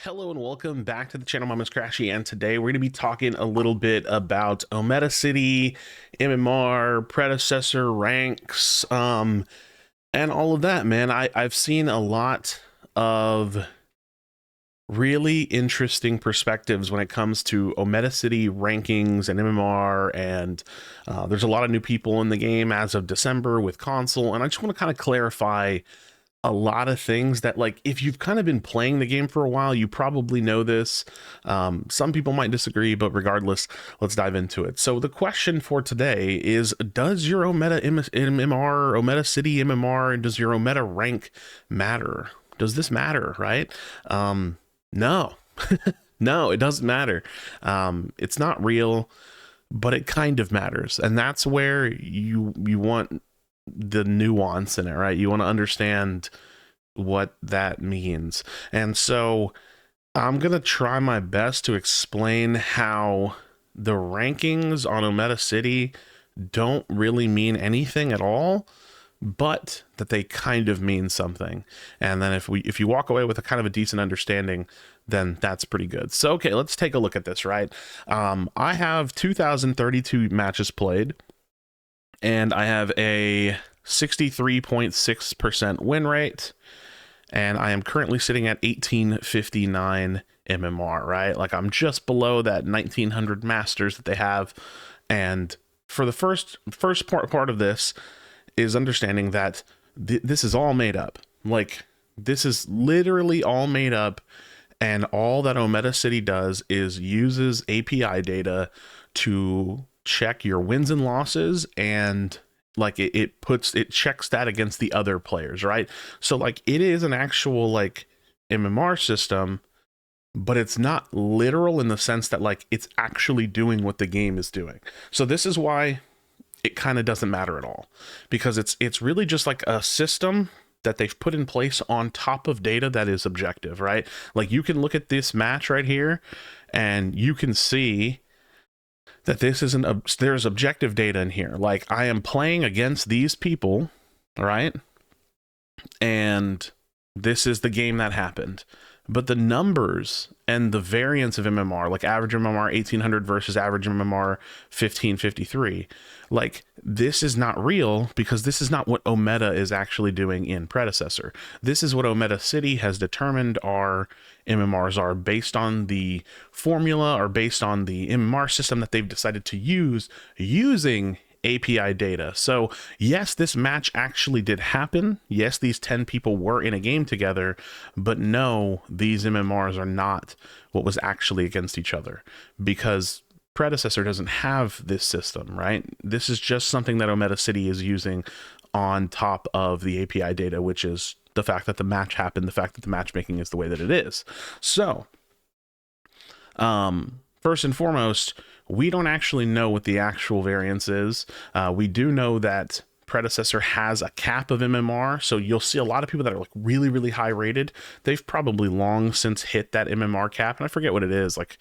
Hello and welcome back to the channel. My name is Krashy, and today we're going to be talking a little bit about Omeda City, MMR, Predecessor, ranks, and all of that, man. I've seen a lot of really interesting perspectives when it comes to Omeda City rankings and MMR, and there's a lot of new people in the game as of December with console, and I just want to kind of clarify a lot of things that, like, if you've kind of been playing the game for a while, you probably know this. Some people might disagree, but regardless, let's dive into it. So the question for today is, does your Omeda MMR, Omeda City MMR, and does your Omeda rank matter? Does this matter, right? No. No, it doesn't matter. It's not real, but it kind of matters. And that's where you want the nuance in it, right? You want to understand what that means. And so I'm going to try my best to explain how the rankings on Omeda City don't really mean anything at all, but that they kind of mean something. And then if you walk away with a kind of a decent understanding, then that's pretty good. So, okay, let's take a look at this, right? I have 2,032 matches played, and I have a 63.6% win rate, and I am currently sitting at 1859 MMR, right? Like, I'm just below that 1900 masters that they have. And for the first part of this is understanding that this is all made up. Like, this is literally all made up, and all that Omeda City does is uses API data to check your wins and losses, and like it checks that against the other players, right? So like, it is an actual like MMR system, but it's not literal in the sense that like it's actually doing what the game is doing. So this is why it kind of doesn't matter at all, because it's really just like a system that they've put in place on top of data that is objective, right? Like, you can look at this match right here and you can see that there's objective data in here. Like, I am playing against these people, right? And this is the game that happened. But the numbers and the variance of MMR, like average MMR 1800 versus average MMR 1553, like, this is not real, because this is not what Omeda is actually doing in Predecessor. This is what Omeda City has determined our MMRs are based on the formula, or based on the MMR system that they've decided to use using API data. So yes, this match actually did happen. Yes, these 10 people were in a game together, but no, these MMRs are not what was actually against each other, because Predecessor doesn't have this system, right? This is just something that Omeda City is using on top of the API data, which is the fact that the match happened, the fact that the matchmaking is the way that it is. So, first and foremost, we don't actually know what the actual variance is. We do know that Predecessor has a cap of MMR, so you'll see a lot of people that are like really, really high rated. They've probably long since hit that MMR cap, and I forget what it is, like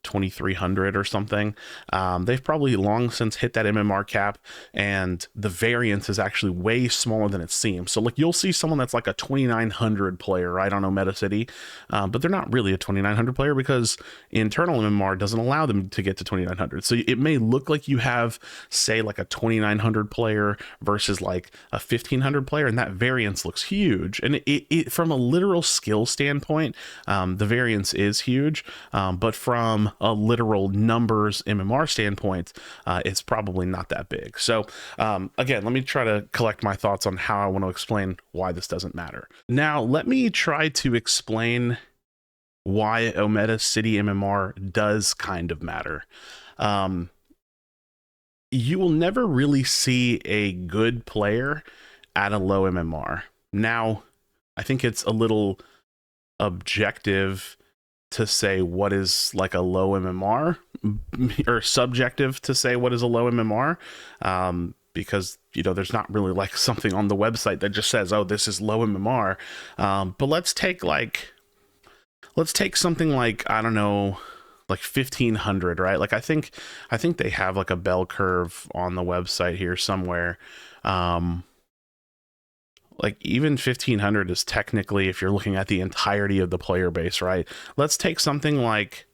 2300 or something. They've probably long since hit that MMR cap, and the variance is actually way smaller than it seems. So like, you'll see someone that's like a 2900 player, right, on Omeda City, but they're not really a 2900 player, because internal MMR doesn't allow them to get to 2900. So it may look like you have, say, like a 2900 player versus like a 1500 player, and that variance looks huge. And it from a literal skill standpoint, the variance is huge, but from a literal numbers MMR standpoint, it's probably not that big. So again, let me try to collect my thoughts on how I want to explain why this doesn't matter. Now, let me try to explain why Omeda City MMR does kind of matter. You will never really see a good player at a low MMR. Now, I think it's a little objective to say what is like a low MMR, or subjective to say what is a low MMR, because, you know, there's not really like something on the website that just says, oh, this is low MMR. But let's take something like, I don't know, like 1500, right? Like, I think they have like a bell curve on the website here somewhere. like even 1500 is technically, if you're looking at the entirety of the player base, right? Let's take something like,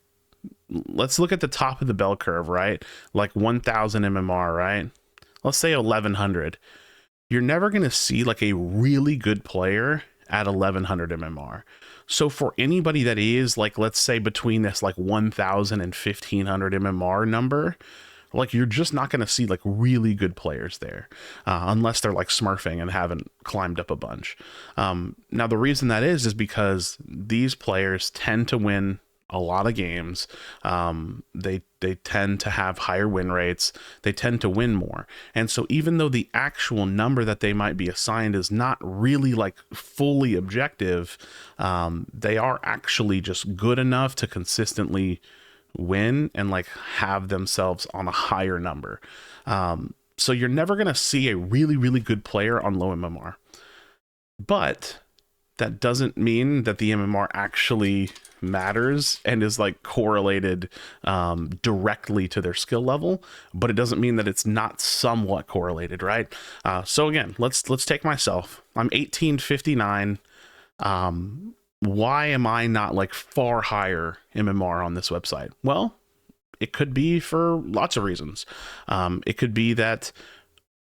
let's look at the top of the bell curve, right? Like 1000 MMR, right? Let's say 1100. You're never going to see like a really good player at 1100 MMR. So for anybody that is like, let's say between this like 1000 and 1500 MMR number, like you're just not going to see like really good players there, unless they're like smurfing and haven't climbed up a bunch. Now the reason that is because these players tend to win a lot of games. They tend to have higher win rates. They tend to win more. And so even though the actual number that they might be assigned is not really like fully objective, they are actually just good enough to consistently win and like have themselves on a higher number. So you're never going to see a really, really good player on low MMR. But that doesn't mean that the MMR actually matters and is like correlated directly to their skill level, but it doesn't mean that it's not somewhat correlated, right? So again, let's take myself. I'm 1859. Why am I not like far higher MMR on this website? Well, it could be for lots of reasons. It could be that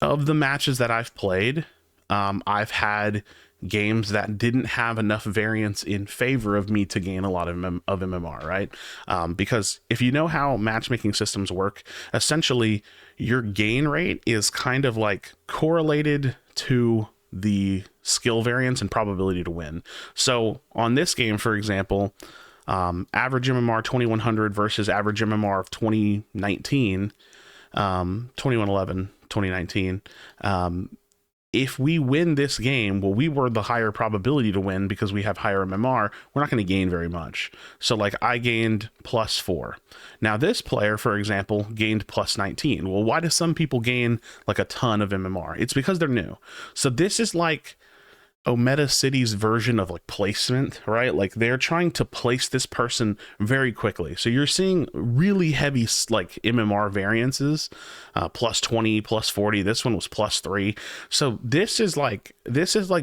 of the matches that I've played, I've had games that didn't have enough variance in favor of me to gain a lot of MMR, right? Because if you know how matchmaking systems work, essentially your gain rate is kind of like correlated to the skill variance and probability to win. So on this game, for example, average MMR 2100 versus average MMR of 2019, 2111, 2019. If we win this game, well, we were the higher probability to win because we have higher MMR. We're not going to gain very much. So like I gained +4. Now this player, for example, gained +19. Well, why do some people gain like a ton of MMR? It's because they're new. So this is like Omeda City's version of like placement, right? Like they're trying to place this person very quickly. So you're seeing really heavy like MMR variances, +20, +40. This one was +3. So this is like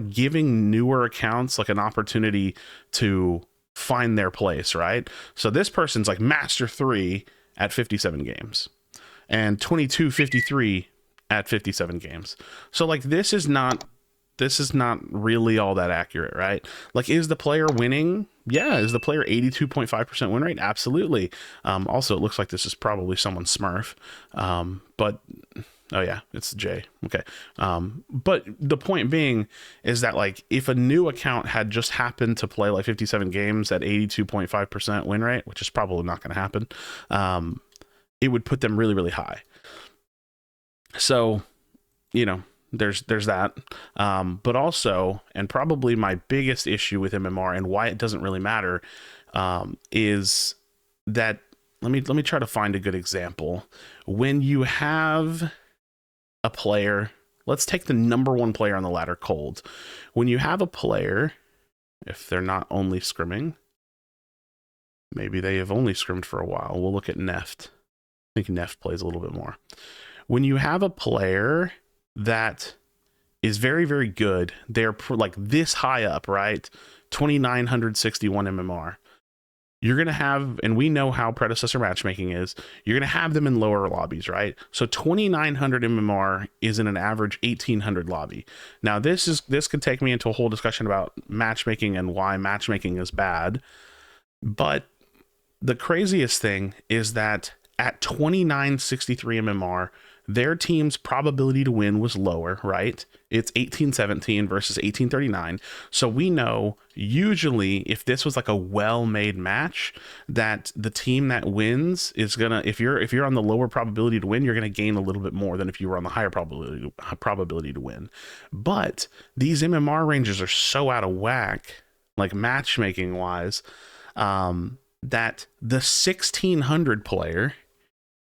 giving newer accounts like an opportunity to find their place, right? So this person's like Master 3 at 57 games and 2253 at 57 games. So like this is not really all that accurate, right? Like, is the player winning? Yeah. Is the player 82.5% win rate? Absolutely. Also, it looks like this is probably someone's Smurf. But, oh yeah, it's Jay. Okay. But the point being is that, like, if a new account had just happened to play like 57 games at 82.5% win rate, which is probably not going to happen, it would put them really, really high. So, you know, there's that, but also, and probably my biggest issue with MMR and why it doesn't really matter, is that let me try to find a good example. When you have a player, let's take the number one player on the ladder, Cold. When you have a player, if they're not only scrimming, maybe they have only scrimmed for a while. We'll look at Neft. I think Neft plays a little bit more. When you have a player that is very, very good, they're like this high up, right? 2961 MMR. You're going to have, and we know how predecessor matchmaking is, you're going to have them in lower lobbies, right? So 2900 MMR is in an average 1800 lobby. Now this could take me into a whole discussion about matchmaking and why matchmaking is bad. But the craziest thing is that at 2963 MMR, their team's probability to win was lower, right? It's 1817 versus 1839. So we know usually if this was like a well-made match, that the team that wins is gonna, if you're on the lower probability to win, you're gonna gain a little bit more than if you were on the higher probability to win. But these MMR ranges are so out of whack, like matchmaking wise, that the 1600 player,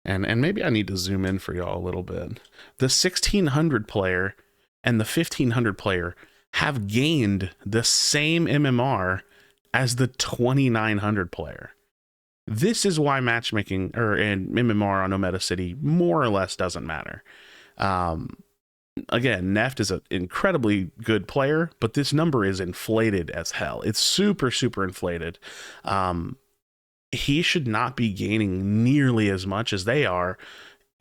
and maybe I need to zoom in for y'all a little bit. The 1600 player and the 1500 player have gained the same MMR as the 2900 player. This is why matchmaking and MMR on Omeda City more or less doesn't matter. again, Neft is an incredibly good player, but this number is inflated as hell. It's super, super inflated. He should not be gaining nearly as much as they are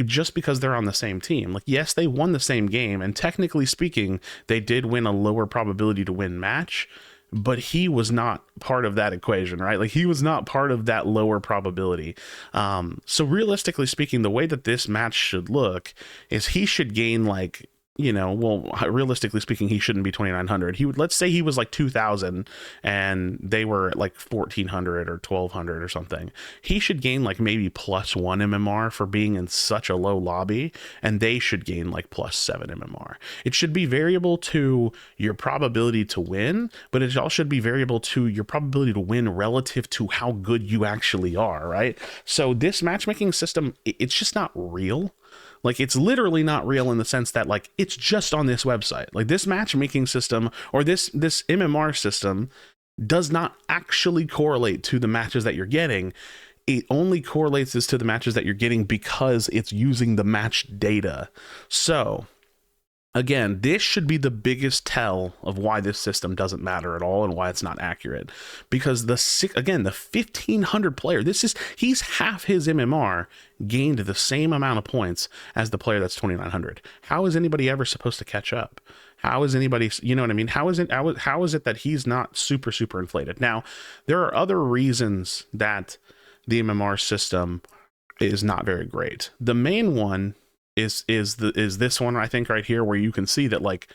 just because they're on the same team. Like, yes, they won the same game, and technically speaking, they did win a lower probability to win match, but he was not part of that equation, right? Like, he was not part of that lower probability. So realistically speaking, the way that this match should look is he should gain, like, you know, well, realistically speaking, he shouldn't be 2,900. He would, let's say he was like 2,000 and they were at like 1,400 or 1,200 or something. He should gain like maybe +1 MMR for being in such a low lobby, and they should gain like +7 MMR. It should be variable to your probability to win, but it all should be variable to your probability to win relative to how good you actually are, right? So this matchmaking system, it's just not real. Like, it's literally not real in the sense that, like, it's just on this website. Like, this matchmaking system or this MMR system does not actually correlate to the matches that you're getting. It only correlates this to the matches that you're getting because it's using the match data. So, again, this should be the biggest tell of why this system doesn't matter at all and why it's not accurate. Because the 1,500 player, he's half his MMR gained the same amount of points as the player that's 2,900. How is anybody ever supposed to catch up? How is anybody, you know what I mean? How is it that he's not super, super inflated? Now, there are other reasons that the MMR system is not very great. The main one is this one, I think, right here, where you can see that, like,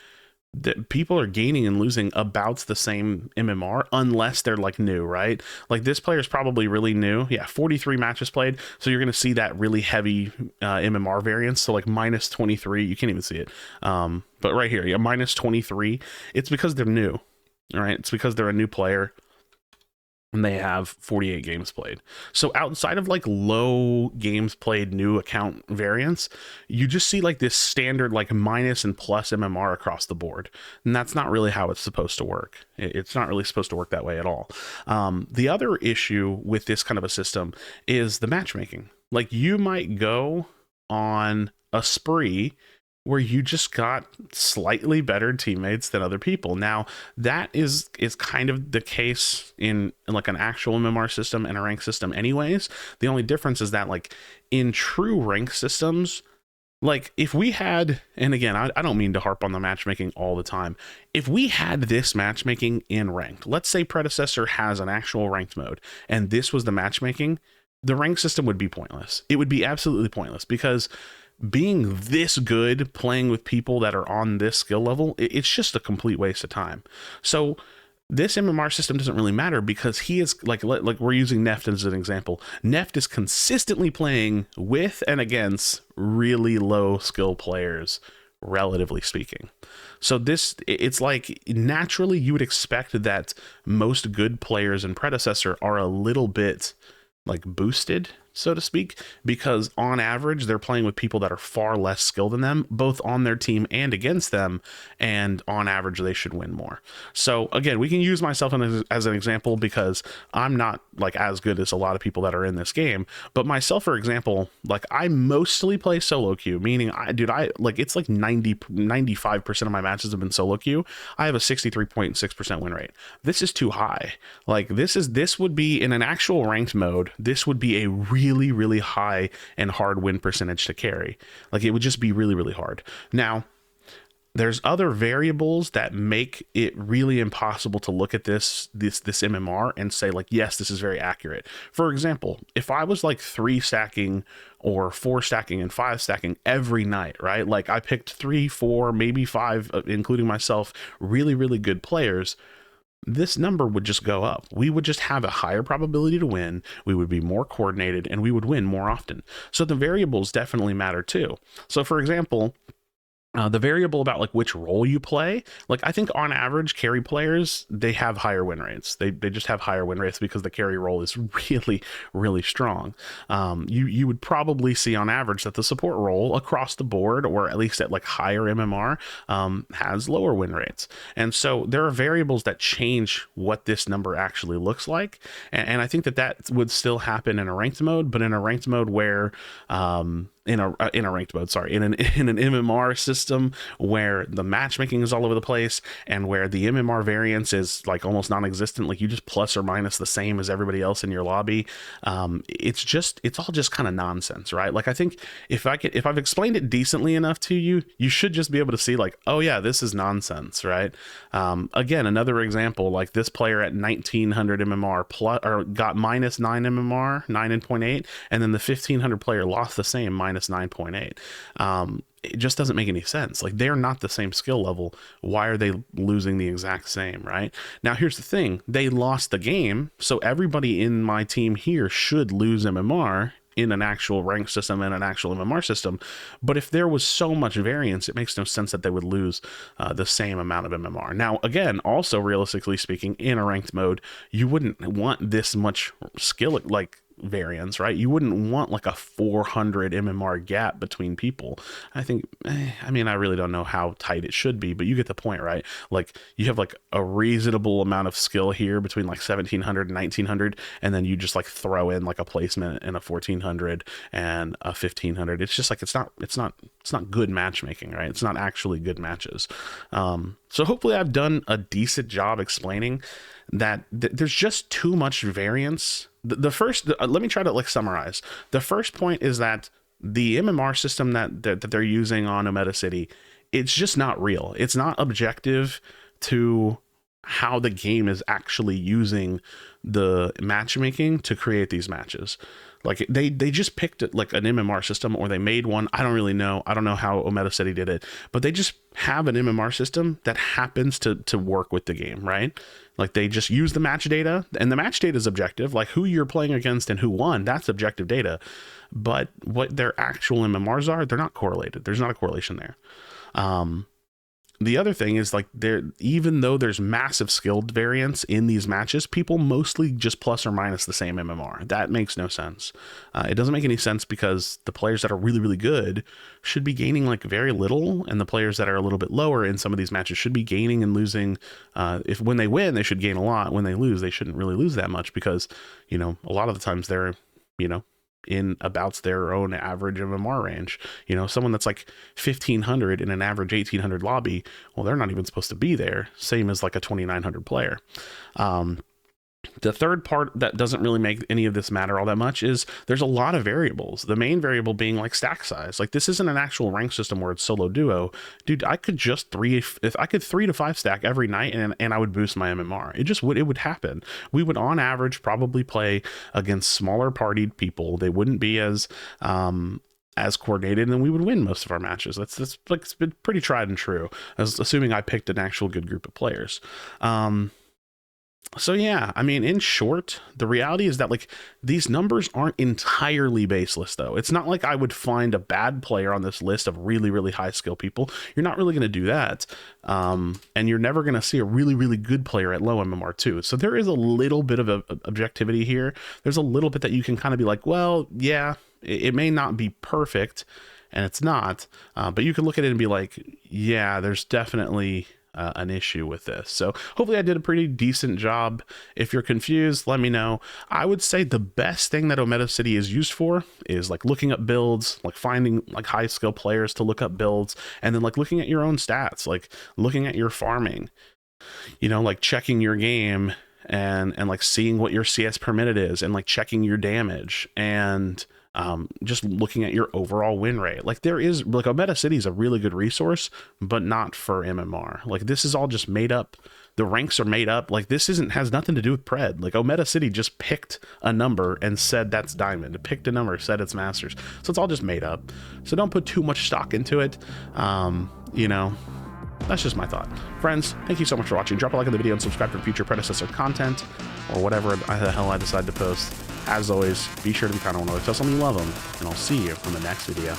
that people are gaining and losing about the same MMR unless they're like new, right? Like, this player is probably really new. Yeah, 43 matches played, so you're going to see that really heavy MMR variance. So like -23, you can't even see it, but right here, yeah, -23. It's because they're new. All right, it's because they're a new player and they have 48 games played. So outside of like low games played new account variance, you just see like this standard like minus and plus MMR across the board. And that's not really how it's supposed to work. It's not really supposed to work that way at all. The other issue with this kind of a system is the matchmaking. Like, you might go on a spree where you just got slightly better teammates than other people. Now, that is kind of the case in like an actual MMR system and a rank system anyways. The only difference is that, like, in true rank systems, like, if we had, and again, I don't mean to harp on the matchmaking all the time. If we had this matchmaking in ranked, let's say Predecessor has an actual ranked mode, and this was the matchmaking, the rank system would be pointless. It would be absolutely pointless, because being this good playing with people that are on this skill level, it's just a complete waste of time. So this MMR system doesn't really matter, because he is like we're using Neft as an example. Neft is consistently playing with and against really low skill players, relatively speaking. So it's like, naturally you would expect that most good players in Predecessor are a little bit like boosted, so to speak, because on average they're playing with people that are far less skilled than them, both on their team and against them, and on average they should win more. So again, we can use myself as an example, because I'm not like as good as a lot of people that are in this game, but myself, for example, like, I mostly play solo queue, meaning I like, it's like 95% of my matches have been solo queue. I have a 63.6% win rate. This is too high. Like, this would be in an actual ranked mode, this would be a really, really high and hard win percentage to carry. Like, it would just be really, really hard. Now, there's other variables that make it really impossible to look at this MMR and say, like, yes, this is very accurate. For example, if I was like 3 stacking or 4 stacking and 5 stacking every night, right? Like, I picked 3, 4, maybe 5, including myself, really, really good players, this number would just go up. We would just have a higher probability to win. We would be more coordinated, and we would win more often. So the variables definitely matter too. So for example, the variable about like which role you play, like, I think on average carry players, they have higher win rates. They just have higher win rates because the carry role is really, really strong. You would probably see on average that the support role across the board, or at least at like higher MMR, has lower win rates. And so there are variables that change what this number actually looks like. And I think that would still happen in a ranked mode, but in a ranked mode where in a ranked mode, sorry, in an MMR system where the matchmaking is all over the place and where the MMR variance is like almost non-existent, like you just plus or minus the same as everybody else in your lobby. It's all just kind of nonsense, right? Like I think if I've explained it decently enough to you, you should just be able to see like, oh yeah, this is nonsense, right? Again, another example, like this player at 1900 MMR plus, or got minus 9 MMR, 9.8, and then the 1500 player lost the same, minus 9.8. It just doesn't make any sense. Like they're not the same skill level. Why are they losing the exact same, right? Now here's the thing, they lost the game, so everybody in my team here should lose MMR in an actual rank system and an actual MMR system. But if there was so much variance, it makes no sense that they would lose the same amount of MMR. Now, again, also realistically speaking, in a ranked mode, you wouldn't want this much skill, like variance, right? You wouldn't want like a 400 MMR gap between people. I think, I mean, I really don't know how tight it should be, but you get the point, right? Like you have like a reasonable amount of skill here between like 1700 and 1900, and then you just like throw in like a placement in a 1400 and a 1500. It's just like, it's not good matchmaking, right? It's not actually good matches. So hopefully I've done a decent job explaining that there's just too much variance. The first, let me try to like summarize. The first point is that the MMR system that they're using on Omeda City, it's just not real. It's not objective to how the game is actually using the matchmaking to create these matches. Like they just picked it like an MMR system, or they made one. I don't really know. I don't know how Omeda City did it, but they just have an MMR system that happens to work with the game, right? Like they just use the match data, and the match data is objective, like who you're playing against and who won, that's objective data. But what their actual MMRs are, they're not correlated. There's not a correlation there. The other thing is like even though there's massive skilled variance in these matches, people mostly just plus or minus the same MMR. That makes no sense. It doesn't make any sense because the players that are really, really good should be gaining like very little, and the players that are a little bit lower in some of these matches should be gaining and losing. If when they win, they should gain a lot. When they lose, they shouldn't really lose that much because, you know, a lot of the times they're, you know, in about their own average MMR range. You know, someone that's like 1500 in an average 1800 lobby, well, they're not even supposed to be there. Same as like a 2900 player. The third part that doesn't really make any of this matter all that much is there's a lot of variables. The main variable being like stack size. Like this isn't an actual rank system where it's solo duo. Dude, I could just if I could 3 to 5 stack every night and I would boost my MMR. It would happen. We would on average probably play against smaller partied people. They wouldn't be as coordinated, and we would win most of our matches. That's like, it's been pretty tried and true, assuming I picked an actual good group of players. So yeah, I mean, in short, the reality is that like these numbers aren't entirely baseless though. It's not like I would find a bad player on this list of really, really high skill people. You're not really going to do that. And you're never going to see a really, really good player at low MMR too. So there is a little bit of objectivity here. There's a little bit that you can kind of be like, well, yeah, it may not be perfect, and it's not, but you can look at it and be like, yeah, there's definitely an issue with this. So hopefully I did a pretty decent job. If you're confused, let me know. I would say the best thing that Omeda City is used for is like looking up builds, like finding like high skill players to look up builds, and then like looking at your own stats, like looking at your farming, you know, like checking your game and like seeing what your CS per minute is, and like checking your damage, and just looking at your overall win rate. Like there is like Omeda City is a really good resource, but not for MMR. Like this is all just made up. The ranks are made up. Like this has nothing to do with Pred. Like Omeda City just picked a number and said that's diamond. It picked a number, said it's masters. So it's all just made up. So don't put too much stock into it. You know, that's just my thought. Friends, thank you so much for watching. Drop a like on the video and subscribe for future Predecessor content or whatever the hell I decide to post. As always, be sure to be kind of one another. Tell someone you love them, and I'll see you in the next video.